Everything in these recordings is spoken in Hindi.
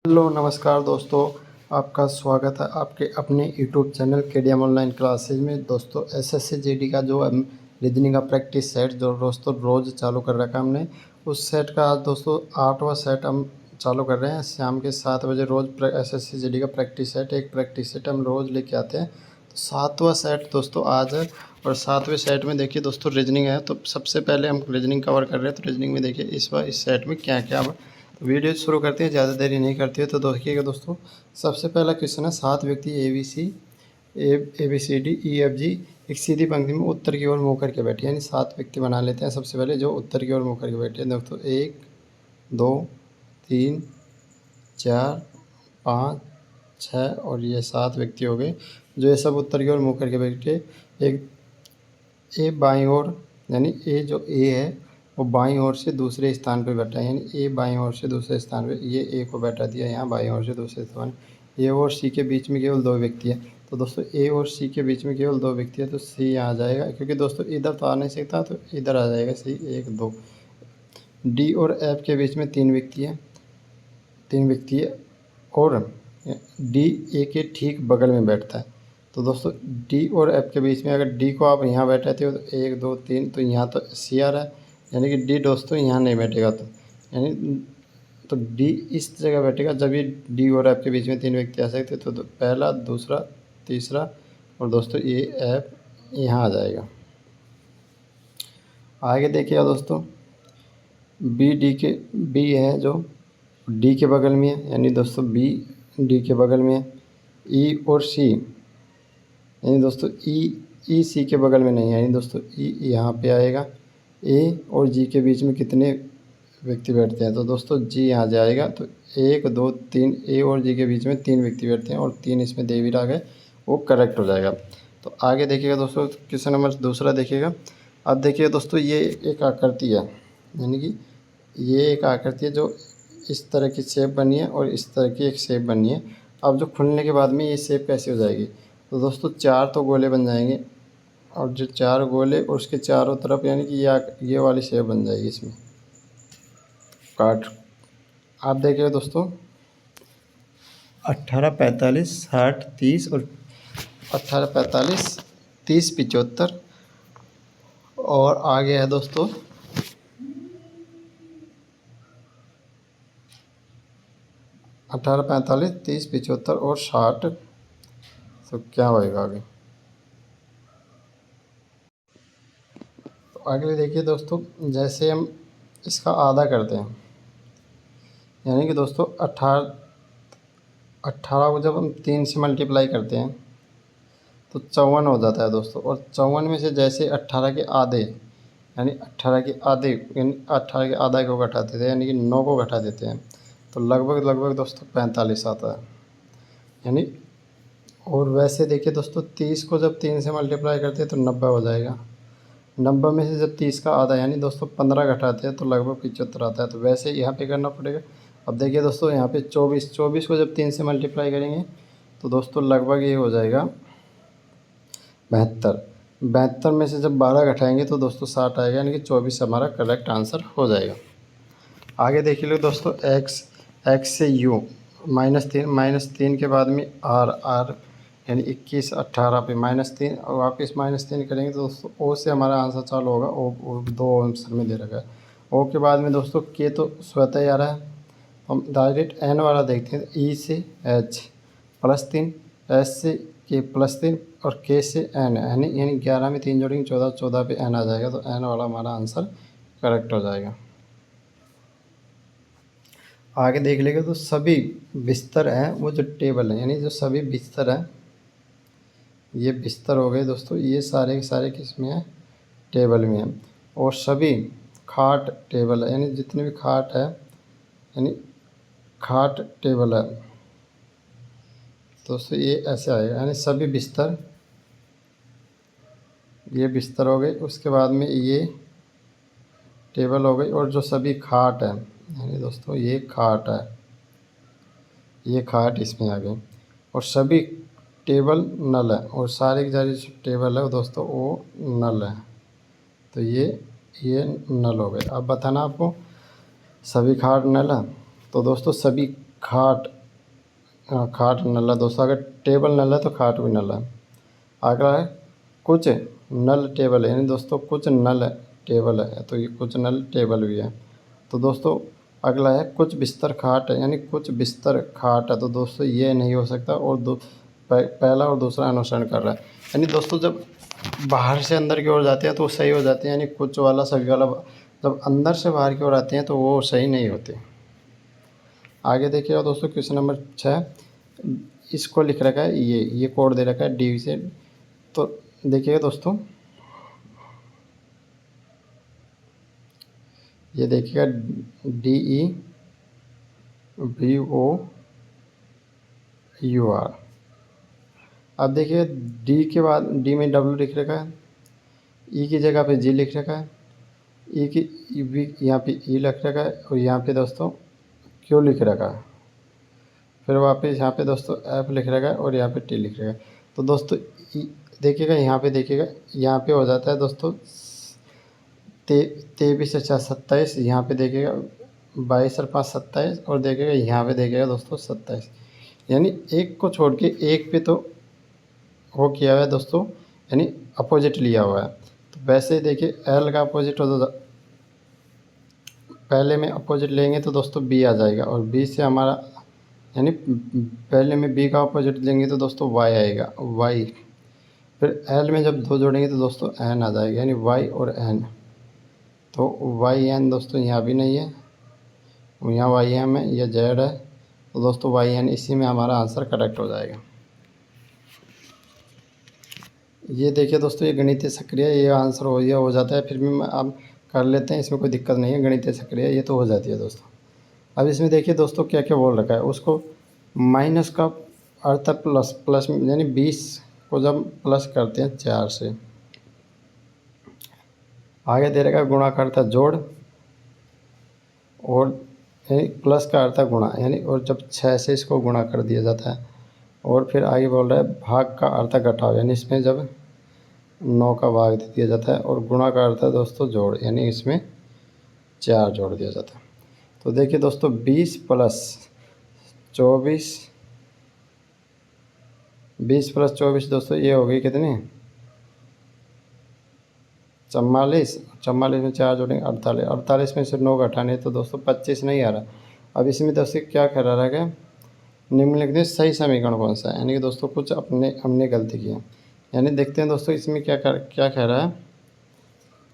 हेलो नमस्कार दोस्तों, आपका स्वागत है आपके अपने YouTube channel KDM online classes में। दोस्तों एसएससी जीडी का जो रीजनिंग का प्रैक्टिस सेट जो दोस्तों रोज़ चालू कर रखा है हमने, उस सेट का आज दोस्तों 8वां सेट हम चालू कर रहे हैं। शाम के 7 बजे रोज़ एसएससी जीडी का प्रैक्टिस सेट, एक प्रैक्टिस सेट हम रोज़ लेके आते हैं। तो 7वां सेट दोस्तों आज है और 7वें सेट में देखिए दोस्तों रीजनिंग है। तो सबसे पहले हम रीजनिंग कवर कर रहे हैं। तो रीजनिंग में देखिए इस बार इस सेट में क्या क्या तो वीडियो शुरू करते हैं, ज़्यादा देरी नहीं करती है। तो देखिएगा दोस्तों, सबसे पहला क्वेश्चन है 7 व्यक्ति A B C D E F G एक सीधी पंक्ति में उत्तर की ओर मुँह करके बैठे, यानी 7 व्यक्ति बना लेते हैं। सबसे पहले जो उत्तर की ओर मुँह करके बैठे हैं दोस्तों 1 2 3 4 5 6 और ये 7 व्यक्ति हो गए जो ये सब उत्तर की ओर मुँह करके बैठे। एक ए बाईं ओर, यानी ए जो ए है वो बाईं ओर से दूसरे स्थान पे बैठा है, यानी ए बाईं ओर से दूसरे स्थान पे, ये ए को बैठा दिया यहाँ बाईं ओर से दूसरे स्थान। ए और सी के बीच में केवल 2 व्यक्ति है, तो दोस्तों ए और सी के बीच में केवल 2 व्यक्ति है, तो सी यहाँ आ जाएगा, क्योंकि दोस्तों इधर तो आ नहीं सकता तो इधर आ जाएगा सी 1 2। डी और एफ के बीच में 3 व्यक्ति है, 3 व्यक्ति है और डी ए के ठीक बगल में बैठता है। तो दोस्तों डी और एफ के बीच में अगर डी को आप यहाँ बैठाते हो तो 1 2 3, तो यहाँ तो सी आ रहा है, यानी कि डी दोस्तों यहाँ नहीं बैठेगा। तो यानी तो डी इस जगह बैठेगा जब ये डी और एफ के बीच में 3 व्यक्ति आ सकते, तो पहला दूसरा तीसरा और दोस्तों ये एफ यहाँ आ जाएगा। आगे देखिएगा दोस्तों, बी है जो डी के बगल में है, यानी दोस्तों बी डी के बगल में है। ई और सी, यानी दोस्तों ई सी के बगल में नहीं है, यानी दोस्तों ई यहाँ पे आएगा। ए और जी के बीच में कितने व्यक्ति बैठते हैं, तो दोस्तों जी यहाँ जाएगा। तो 1 2 3 ए और जी के बीच में 3 व्यक्ति बैठते हैं और 3 इसमें दे भी रहा है, वो करेक्ट हो जाएगा। तो आगे देखिएगा दोस्तों, क्वेश्चन नंबर दूसरा देखिएगा। अब देखिए दोस्तों, ये एक आकृति है, यानी कि ये एक आकृति है जो इस तरह की शेप बनी है और इस तरह की एक शेप बनी है। अब जो खुलने के बाद में ये शेप कैसे हो जाएगी, तो दोस्तों 4 तो गोले बन जाएंगे और जो 4 गोले और उसके चारों तरफ, यानी कि ये वाली शेप बन जाएगी इसमें काट। आप देखिए दोस्तों 18 45 60 30 और 18 45 30 75 और आगे है दोस्तों 18 45 30 75 और 60। तो क्या होएगा आगे, तो आगे देखिए दोस्तों, जैसे हम इसका आधा करते हैं, यानी कि दोस्तों 18 को जब हम 3 से मल्टीप्लाई करते हैं तो 54 हो जाता है दोस्तों। और 54 में से जैसे 18 के आधे, यानी 18 के आधे, यानी 18 के आधा को घटा देते हैं, यानी कि 9 को घटा देते हैं, तो लगभग दोस्तों 45 आता है, यानी। और वैसे देखिए दोस्तों 30 को जब 3 से मल्टीप्लाई करते हैं तो 90 हो जाएगा। 90 में से जब 30 का आधा, यानी दोस्तों 15 घटाते हैं तो लगभग 75 आता है। तो वैसे यहाँ पे करना पड़ेगा। अब देखिए दोस्तों यहाँ पे 24 को जब 3 से मल्टीप्लाई करेंगे तो दोस्तों लगभग ये हो जाएगा 72 में से जब 12 घटाएंगे तो दोस्तों 60 आएगा, यानी कि 24 हमारा करेक्ट आंसर हो जाएगा। आगे देखिए लो दोस्तों, एक्स से यू -3 के बाद में आर यानी 21 18 पे -3 और वापस -3 करेंगे तो दोस्तों ओ से हमारा आंसर चालू होगा। ओ 2 आंसर में दे रखा है। ओ के बाद में दोस्तों के तो स्वतः ही आ रहा है, हम डायरेक्ट एन वाला देखते हैं। ई से एच +3, एस से के +3 और के से एन, यानी 11 में 3 जोड़ेंगे 14, 14 पे एन आ जाएगा। तो एन वाला हमारा आंसर करेक्ट हो जाएगा। आगे देख लेंगे तो सभी बिस्तर हैं वो जो टेबल है, यानी जो सभी बिस्तर हैं, ये बिस्तर हो गए दोस्तों, ये सारे के सारे किस में है, टेबल में है। और सभी खाट टेबल है, यानी जितने भी खाट है, यानी खाट टेबल है दोस्तों, ये ऐसे आएगा, यानी सभी बिस्तर, ये बिस्तर हो गए। उसके बाद में ये टेबल हो गई और जो सभी खाट है, यानी दोस्तों ये खाट है, ये खाट इसमें आ गई। और सभी टेबल नल है और सारे के सारे टेबल है दोस्तों वो नल है, तो ये नल हो गए। अब बताना आपको सभी खाट नल है, तो दोस्तों सभी खाट, खाट नल है दोस्तों। अगर टेबल नल है तो खाट भी नल है। अगला है कुछ नल टेबल है, यानी दोस्तों कुछ नल टेबल है तो ये कुछ नल टेबल भी है। तो दोस्तों अगला है कुछ बिस्तर खाट है, यानी कुछ बिस्तर खाट है। तो दोस्तों ये नहीं हो सकता, और पहला और दूसरा अनुसरण कर रहा है। यानी दोस्तों जब बाहर से अंदर की ओर जाते हैं तो सही हो जाते हैं, यानी कुछ वाला सभी वाला। जब अंदर से बाहर की ओर आते हैं तो वो सही नहीं होते। आगे देखिएगा दोस्तों क्वेश्चन नंबर 6, इसको लिख रखा है, ये कोड दे रखा है डी से। तो देखिएगा दोस्तों, ये देखिएगा DEVOUR। अब देखिए डी के बाद डी में डब्ल्यू लिख रखा है, ई की जगह पे जी लिख रखा है, ई की वी यहाँ पे ई लिख रखा है, और यहाँ पे दोस्तों क्यू लिख रखा है। फिर वापस यहाँ पे दोस्तों एफ लिख रखा है, और यहाँ पे टी लिख रखा है। तो दोस्तों देखिएगा यहाँ पे, देखिएगा यहाँ पे हो जाता है दोस्तों 23 अच्छा 27। यहाँ पे देखिएगा 22 और 5 27, और देखिएगा यहाँ पे देखिएगा दोस्तों 27। यानी एक को छोड़ के एक पे तो वो किया हुआ है दोस्तों, यानी अपोजिट लिया हुआ है। तो वैसे देखिए एल का अपोजिट हो तो पहले में अपोजिट लेंगे तो दोस्तों बी आ जाएगा, और बी से हमारा यानी पहले में बी का अपोजिट लेंगे तो दोस्तों वाई आएगा, वाई। फिर एल में जब दो जोड़ेंगे तो दोस्तों एन आ जाएगा, यानी वाई और एन। तो वाई एन दोस्तों यहाँ भी नहीं है, यहाँ वाई एम है, यह जेड है। तो दोस्तों वाई एन, इसी में हमारा आंसर करेक्ट हो जाएगा। ये देखिए दोस्तों, ये गणितीय सक्रिय, ये आंसर हो जाता है। फिर भी आप कर लेते हैं, इसमें कोई दिक्कत नहीं है। गणितीय सक्रिय ये तो हो जाती है दोस्तों। अब इसमें देखिए दोस्तों क्या क्या बोल रखा है। उसको माइनस का अर्थ प्लस, प्लस यानी 20 को जब प्लस करते हैं 4 से। आगे दे रखा है गुणा का अर्थ जोड़, और यानी प्लस का अर्थ गुणा, यानी और जब 6 से इसको गुणा कर दिया जाता है। और फिर आगे बोल रहा है भाग का अर्थ घटाव, यानी इसमें जब 9 का भाग दे दिया जाता है। और गुणा का अर्थ है दोस्तों जोड़, यानी इसमें 4 जोड़ दिया जाता है। तो देखिए दोस्तों 20 प्लस 24, 20 प्लस 24 दोस्तों ये हो गई कितनी 44। 44 में 4 जोड़ेंगे 48, 48 में से 9 घटाने तो दोस्तों 25 नहीं आ रहा। अब इसमें दोस्तों क्या कह रहा है, निम्नलिखित में सही समीकरण कौन सा है। यानी कि दोस्तों कुछ हमने गलती की है। यानी देखते हैं दोस्तों इसमें क्या कह रहा है।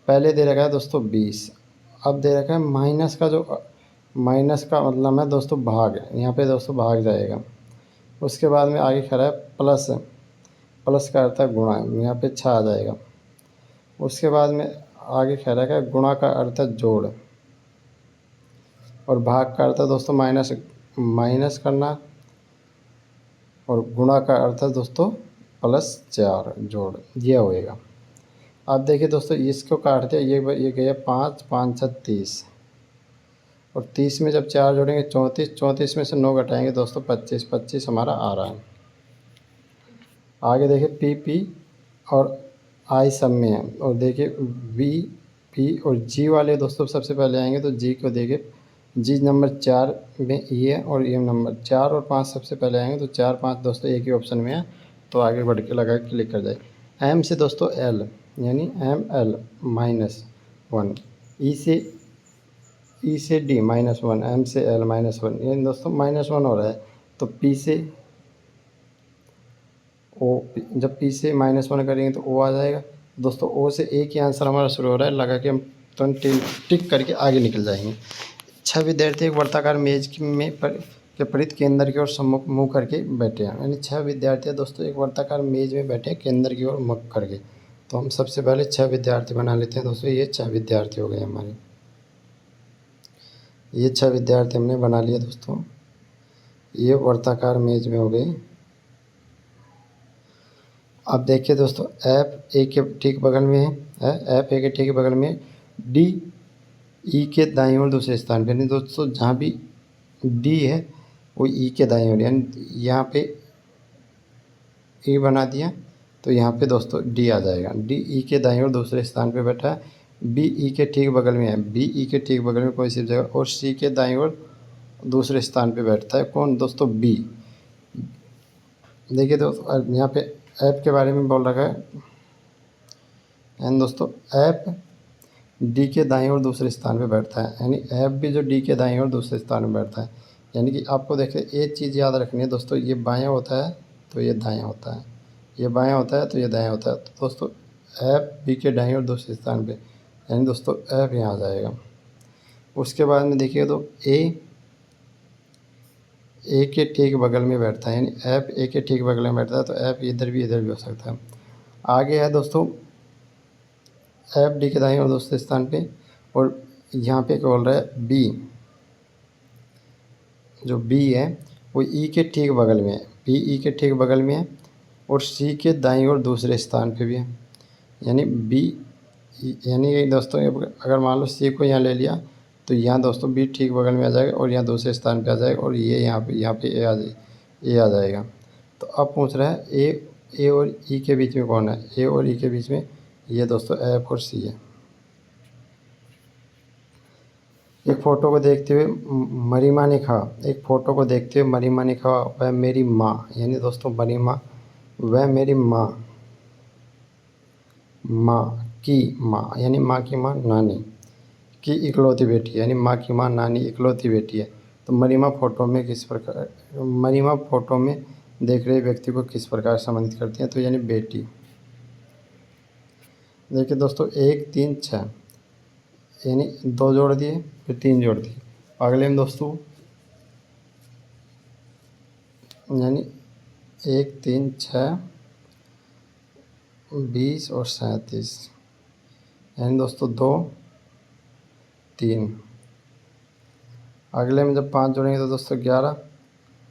पहले दे रखा है दोस्तों 20, अब दे रखा है माइनस का, जो माइनस का मतलब है दोस्तों भाग, यहाँ पे दोस्तों भाग जाएगा। उसके बाद में आगे कह रहा है प्लस, प्लस का अर्थ है गुणा, यहाँ पे 6 आ जाएगा। उसके बाद में आगे कह रहा है गुणा का अर्थ है जोड़, और भाग का अर्थ है दोस्तों माइनस करना, और गुणा का अर्थ है दोस्तों +4 जोड़, ये होएगा। अब देखिए दोस्तों इसको काट दिया, ये गया 5, 5 6 30, और 30 में जब 4 जोड़ेंगे 34, 34 में से 9 घटाएंगे दोस्तों 25, 25 हमारा आ रहा है। आगे देखिए पी पी और आई सब में है, और देखिए वी पी और जी वाले दोस्तों सबसे पहले आएंगे। तो जी को देखिए, जी नंबर 4 में ये है, और ये नंबर 4 और 5 सबसे पहले आएंगे। तो 4 5 दोस्तों एक ही ऑप्शन में है, तो आगे बढ़ के लगा क्लिक कर जाए। एम से दोस्तों एल, यानी ML -1, ई से डी -1, एम से एल -1, यानी दोस्तों -1 हो रहा है। तो पी से ओ, जब पी से -1 करेंगे तो ओ आ जाएगा दोस्तों। ओ से एक ही आंसर हमारा शुरू हो रहा है, लगा के हम तुरंत टिक करके आगे निकल जाएंगे। 6 विद्यार्थी एक वर्ताकार मेज के परित केंद्र की ओर सम्मुख मुँह करके बैठे हैं। यानी 6 विद्यार्थी दोस्तों एक वर्ताकार मेज में बैठे हैं केंद्र की ओर मुख करके। तो हम सबसे पहले 6 विद्यार्थी बना लेते हैं दोस्तों। ये 6 विद्यार्थी हो गए हमारे, ये 6 विद्यार्थी हमने बना लिए दोस्तों। ये वर्ताकार मेज में हो गए। अब देखिए दोस्तों एफ ए के ठीक बगल में है, एफ ए के ठीक बगल में डी ई के दाईं ओर दूसरे स्थान पर। यानी दोस्तों जहाँ भी डी है वो ई के दाईं ओर, यानी यहाँ पे ई बना दिया तो यहाँ पे दोस्तों डी आ जाएगा। डी ई के दाईं ओर दूसरे स्थान पे बैठा है। बी ई के ठीक बगल में है, बी ई के ठीक बगल में कोई सी जगह, और सी के दाईं ओर दूसरे स्थान पे बैठता है। कौन दोस्तों? बी। देखिए दोस्तों अब यहाँ पे ऐप के बारे में बोल रखा है एंड दोस्तों ऐप डी के दाईं ओर दूसरे स्थान पे बैठता है, यानी ऐप भी जो डी के दाईं ओर दूसरे स्थान में बैठता है। यानी कि आपको देखिए एक चीज़ याद रखनी है दोस्तों, ये बायां होता है तो ये दायां होता है, ये बायां होता है तो ये दायां होता है। तो दोस्तों ऐप बी के दाईं ओर दूसरे स्थान पे, यानी दोस्तों ऐप यहाँ आ जाएगा। उसके बाद में देखिए तो ए के ठीक बगल में बैठता है, यानी ऐप ए के ठीक बगल में बैठता है, तो ऐप इधर भी हो सकता है। आगे है दोस्तों ऐप डी के दाईं ओर दूसरे स्थान पे, और यहाँ पे क्या बोल रहा है? बी, जो बी है वो ई के ठीक बगल में है, बी ई के ठीक बगल में है, और सी के दाईं ओर दूसरे स्थान पे भी है। यानी बी, यानी दोस्तों अगर मान लो सी को यहाँ ले लिया तो यहाँ दोस्तों बी ठीक बगल में आ जाएगा और यहाँ दूसरे स्थान पे आ जाएगा, और ये यहाँ पे ए आ जाएगा। तो अब पूछ रहा है ए और ई के बीच में कौन है? ए और ई के बीच में ये दोस्तों एफ और सी है। एक फ़ोटो को देखते हुए मरीमा ने कहा, एक फ़ोटो को देखते हुए मरीमा ने कहा वह मेरी माँ, यानी दोस्तों मरीमा वह मेरी माँ, माँ की माँ, यानी माँ की माँ नानी की इकलौती बेटी, यानी माँ की माँ नानी इकलौती बेटी है। तो मरीमा फ़ोटो में किस प्रकार, मरीमा फ़ोटो में देख रहे व्यक्ति को किस प्रकार संबंधित करती है? तो यानी बेटी। देखिए दोस्तों 1 3 6, यानी 2 जोड़ दिए फिर 3 जोड़ दिए। अगले में दोस्तों यानी 1 3 6 20 और 37, यानी दोस्तों 2 3। अगले में जब 5 जोड़ेंगे तो दोस्तों 11,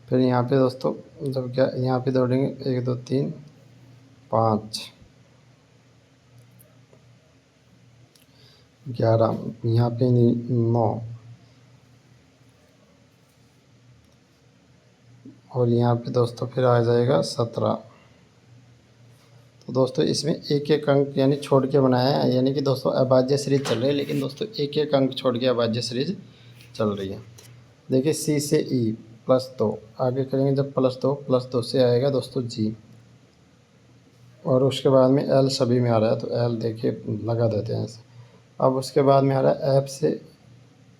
फिर यहाँ पे दोस्तों जब यहाँ पे जोड़ेंगे 1 2 3 5 11, यहाँ पे 9, और यहाँ पे दोस्तों फिर आ जाएगा 17। तो दोस्तों इसमें एक एक अंक यानी छोड़ के बनाया है, यानी कि दोस्तों अभाज्य सीरीज चल रही है, लेकिन दोस्तों एक एक अंक छोड़ के अभाज्य सीरीज चल रही है। देखिए सी से ई +2, आगे करेंगे जब +2 से आएगा दोस्तों जी, और उसके बाद में एल सभी में आ रहा है, तो एल देखिए लगा देते हैं ऐसे। अब उसके बाद में आ रहा है एफ से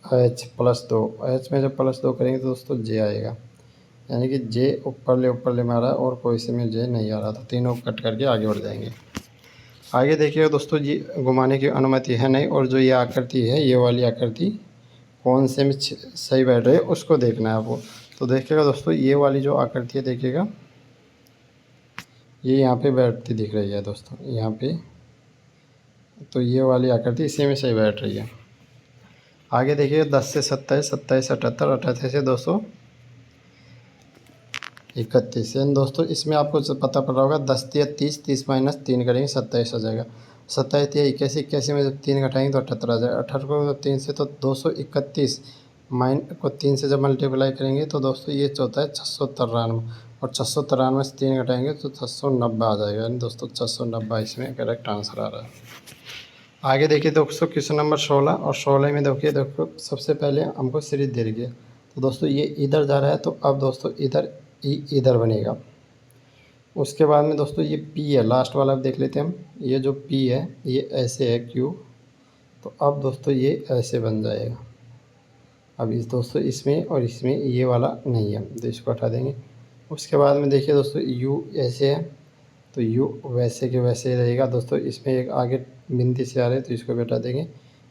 एच +2, एच में जब +2 करेंगे तो दोस्तों जे आएगा, यानी कि जे ऊपर ले में आ रहा है और कोई से में जे नहीं आ रहा, तो तीनों कट करके आगे बढ़ जाएंगे। आगे देखिएगा दोस्तों जी घुमाने की अनुमति है नहीं, और जो ये आकृति है ये वाली आकृति कौन से में सही बैठ रही है उसको देखना है आपको। तो देखिएगा दोस्तों ये वाली जो आकृति है देखिएगा ये यहाँ पे बैठती दिख रही है दोस्तों, यहाँ पे, तो ये वाली आकृति इसी में सही बैठ रही है। आगे देखिए 10 से 27, 27 से 78, 78 से 231, यानी दोस्तों इसमें आपको पता पड़ रहा होगा 10 या 30, 30 - 3 करेंगे 27 आ जाएगा। 27 या 81, 81 में जब 3 घटाएंगे तो 78 आ जाएगा। 78 को 3 से तो 231 को 3 से जब मल्टीप्लाई करेंगे तो दोस्तों ये होता है 693, और 693 से 3 घटाएंगे तो 690 आ जाएगा, यानी दोस्तों 690 इसमें करेक्ट आंसर आ रहा है। आगे देखिए दोस्तों क्वेश्चन नंबर 16, और 16 में देखो सबसे पहले हमको सीरीज दे रही है, तो दोस्तों ये इधर जा रहा है, तो अब दोस्तों इधर इधर बनेगा। उसके बाद में दोस्तों ये पी है लास्ट वाला, अब देख लेते हैं हम, ये जो पी है ये ऐसे है क्यू, तो अब दोस्तों ये ऐसे बन जाएगा। अब इस दोस्तों इसमें और इसमें ये वाला नहीं है तो इसको हटा देंगे। उसके बाद में देखिए दोस्तों यू ऐसे है, तो यू वैसे के वैसे रहेगा दोस्तों, इसमें एक आगे बिंदी से आ रहे हैं तो इसको भी हटा देंगे,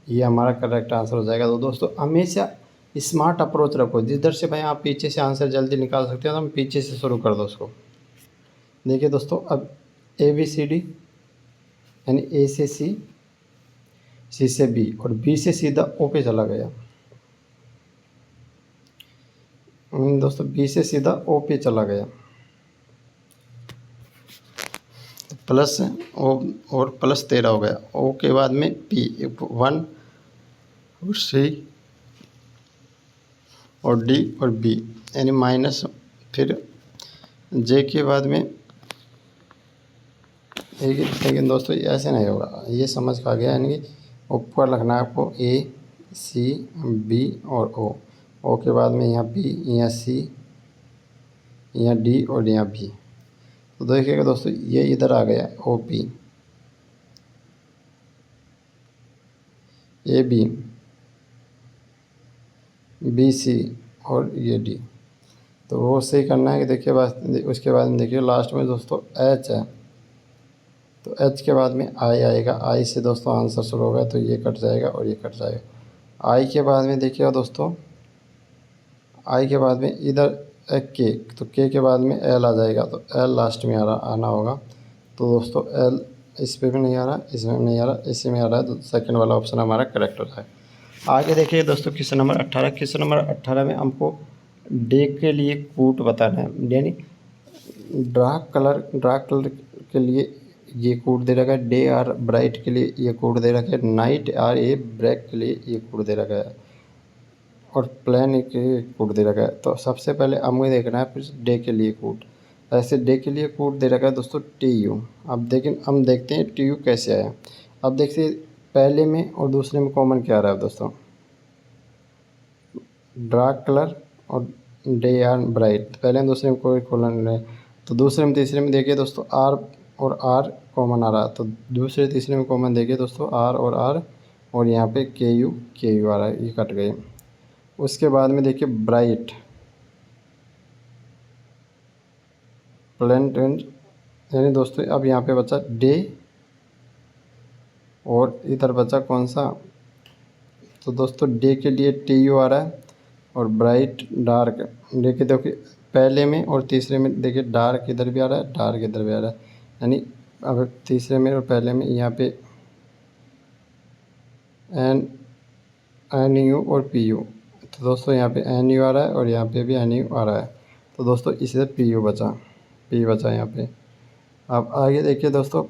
ये हमारा करेक्ट आंसर हो जाएगा। तो दोस्तों हमेशा स्मार्ट अप्रोच रखो, जिधर से भाई आप पीछे से आंसर जल्दी निकाल सकते हो तो हम पीछे से शुरू कर दो उसको। देखिए दोस्तों अब ABCD, यानी ए से सी, सी से बी, और बी से सीधा ओ पे चला गया। दोस्तों बी से सीधा ओ पे चला गया, तो प्लस ओ और +13 हो गया। ओ के बाद में पी 1 और सी और डी और बी, यानी माइनस, फिर जे के बाद में, लेकिन दोस्तों ऐसे नहीं होगा, ये समझ का गया, यानी कि ऊपर लिखना है आपको A C B और O, ओ के बाद में यहाँ बी, यहाँ सी, यहाँ डी और यहाँ बी। तो देखिएगा दोस्तों ये इधर आ गया O P, A B, B C और ये डी। तो वो सही करना है कि देखिए उसके बाद में देखिए लास्ट में दोस्तों एच है, तो एच के बाद में आई आएगा। आई से दोस्तों आंसर शुरू होगा, तो ये कट जाएगा और ये कट जाएगा। आई के बाद में देखिएगा दोस्तों, आई के बाद में इधर के, तो के के बाद में एल आ जाएगा, तो एल लास्ट में आना होगा। तो दोस्तों एल इस पे भी नहीं आ रहा, इसमें भी नहीं आ रहा, इसी में आ रहा है, तो सेकंड वाला ऑप्शन हमारा करेक्ट हो रहा है। आगे देखिए दोस्तों क्वेश्चन नंबर 18। क्वेश्चन नंबर 18 में हमको डे के लिए कोड बताना है, यानी डार्क कलर के लिए ये कोड दे रखा है, डे आर ब्राइट के लिए ये कोड दे रखा है, नाइट आर ए ब्लैक के लिए ये कोड दे रखा है, और प्लेन के कोड दे रखा है। तो सबसे पहले हमें देखना है फिर डे के लिए कोड। ऐसे डे के लिए कोड दे रखा है दोस्तों टी यू। अब हम देखते हैं टी यू कैसे आया। अब देखिए पहले में और दूसरे में कॉमन क्या आ रहा है दोस्तों, डार्क कलर और डे आर ब्राइट। पहले में दूसरे में कोई कॉमन नहीं, तो दूसरे में तीसरे में देखिए दोस्तों आर और आर कॉमन आ रहा है, तो दूसरे तीसरे में कॉमन देखिए दोस्तों आर और यहाँ पे के यू आ रहा है, ये कट गए। उसके बाद में देखिए ब्राइट, प्लेंट, यानी दोस्तों अब यहाँ पे बचा डे और इधर बचा कौन सा, तो दोस्तों डे के लिए टी यू आ रहा है और ब्राइट डार्क। डे के देखिए पहले में और तीसरे में देखिए डार्क इधर भी आ रहा है, डार्क इधर भी आ रहा है, यानी अब तीसरे में और पहले में यहाँ पे एन यू और पी यू। तो दोस्तों यहाँ पे एन यू आ रहा है और यहाँ पे भी एन यू आ रहा है, तो दोस्तों इसी से पी बचा यहाँ पे। अब आगे देखिए दोस्तों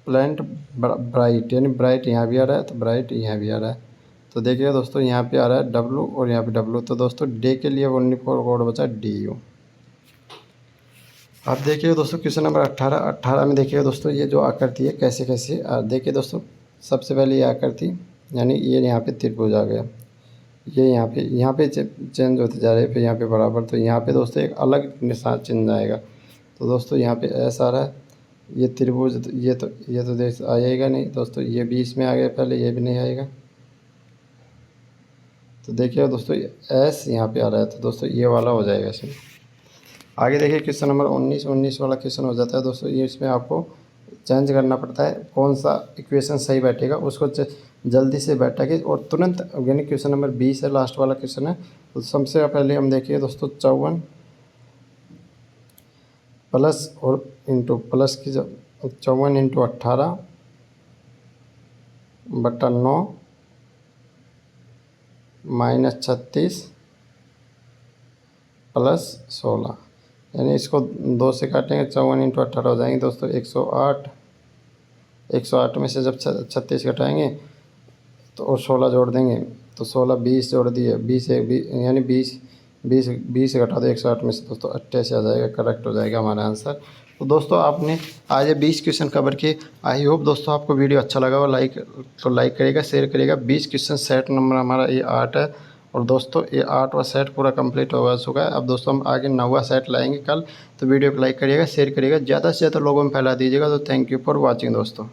प्लेंट ब्राइट, यानी ब्राइट यहाँ भी आ रहा है, तो ब्राइट यहाँ भी आ रहा है। तो देखिए दोस्तों यहाँ पे आ रहा है डब्लू और यहाँ पे डब्लू, तो दोस्तों डे के लिए ओनली कोड बचा डी यू। अब देखिए दोस्तों क्वेश्चन नंबर 18 में देखिए दोस्तों ये जो आकृति है कैसे देखिए दोस्तों सबसे पहले ये आकृति, यानी ये यहाँ पे त्रिभुज आ गया, ये यहाँ पे चेंज होते जा रहे हैं, फिर यहाँ पे बराबर, तो यहाँ पे दोस्तों एक अलग निशान चिन्ह आएगा। तो दोस्तों यहाँ पे एस आ रहा है, ये त्रिभुज, ये तो देख आएगा नहीं दोस्तों, ये भी इसमें आ गया पहले, ये भी नहीं आएगा। तो देखिए दोस्तों एस यहाँ पे आ रहा है, तो दोस्तों ये वाला हो जाएगा इसमें। आगे देखिए क्वेश्चन नंबर 19 वाला क्वेश्चन हो जाता है दोस्तों, ये इसमें आपको चेंज करना पड़ता है, कौन सा इक्वेशन सही बैठेगा उसको जल्दी से बैठा के और तुरंत, यानी क्वेश्चन नंबर 20 है, लास्ट वाला क्वेश्चन है। तो सबसे पहले हम देखिए दोस्तों 54 प्लस और इंटू प्लस की 54 इंटू 18 बटा 9 माइनस 36 प्लस 16, यानी इसको 2 से काटेंगे, 54 इंटू 18 हो जाएंगे दोस्तों 108। 108 में से जब 36 घटाएंगे तो और 16 जोड़ देंगे, तो 16 20 जोड़ दिए, 20 यानी 20 घटा दो 108 में से दोस्तों 88 आ जाएगा, करेक्ट हो जाएगा हमारा आंसर। तो दोस्तों आपने आज ये 20 क्वेश्चन कवर किए। आई होप दोस्तों आपको वीडियो अच्छा लगा हो, लाइक करिएगा, शेयर करिएगा। 20 क्वेश्चन सेट नंबर हमारा ये 8 है, और दोस्तों ये 8वां सेट पूरा कंप्लीट हो चुका है। अब दोस्तों हम आगे 9वां सेट लाएंगे कल, तो वीडियो को लाइक करिएगा, शेयर करिएगा, ज़्यादा से ज़्यादा लोगों में फैला दीजिएगा। तो थैंक यू फॉर वॉचिंग दोस्तों।